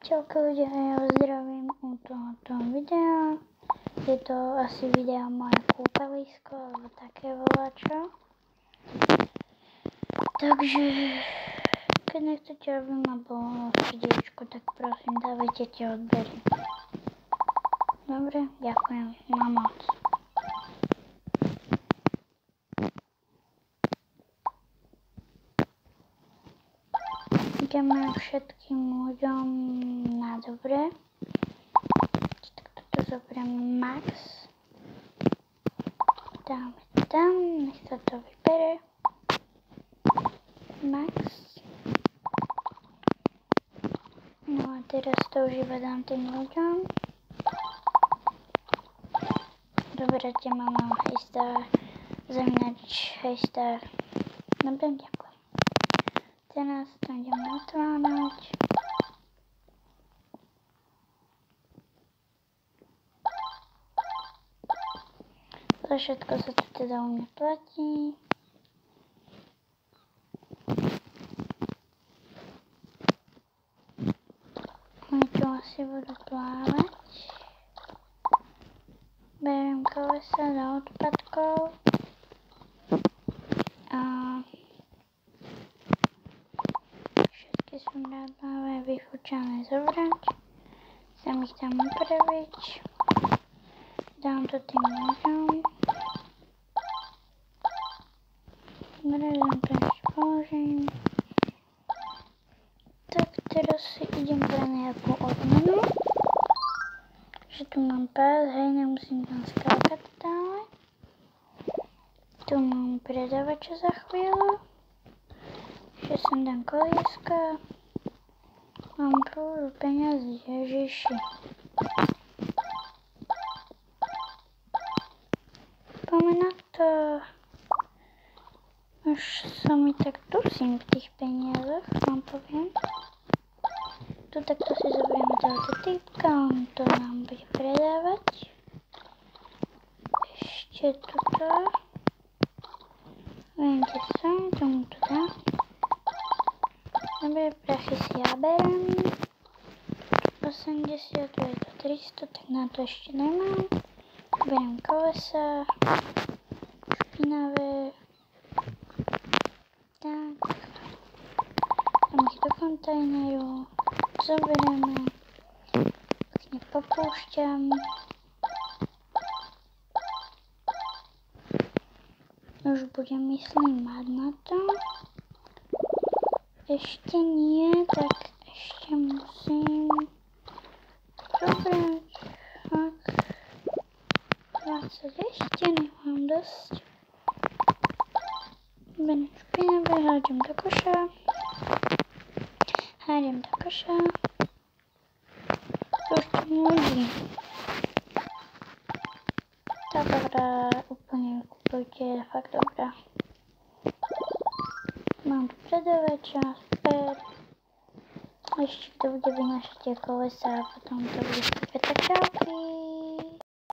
Čauko ľudia, ja vás zdravím u tohoto videa. Je to asi video moje kúpalisko alebo také voláčo. Takže keď nechcete, aby ma bolo v srdiečku, tak prosím dávajte tie odbery. Dobre, ďakujem na moc. Ideme všetkým ľuďom na dobre. Tak toto zoberieme max. Dáme tam, nech sa to vybere. Max. No a teraz to už iba dám tým ľuďom. Doberete ma na hejstar, zaminač hejstar. Dobre, ďakujem. Teraz to ideme otvárať. Za všetko sa tu teda u mňa platí. Oni tu asi budú plávať. Beriem kolesa do odpadkov. Všetky som rád vyfúčané zobrať. Chcem ich tam upraviť. Dám to tým ľuďom. Dobre, to ešte položím. Tak teraz si idem pre nejakú odmenu. Že tu mám pás, hej, nemusím tam skákať stále. Tu mám predavača za chvíľu. Že sem dám kolieska. Mám prúdu peňazí, ježiši. Poďme na to. Už sa mi tak dusím v tých peniazoch, vám poviem. Tu takto si zoberieme tohoto typka, on to nám bude predávať. Ešte tuto. Viem, kde som, tomu to dám. Dobre, prachy si ja berem. 80, tu je to 300, tak na to ešte nemám. Beriem kolesa. Špinavé. Tak. Dám ich do kontajneru. Zoberieme. Pekne popúšťam. Už budem, myslím, mať na to. Ešte nie, tak ešte musím zobrať fakt 20, ešte nemám dosť. Beriem špinavé, hádem do koša. Už tam ľudí. Táto hra úplne kupujte, je fakt dobrá. Mám tu predavača, super. Ešte to bude vynášať tie kolesa a potom to bude super. Tak čauky.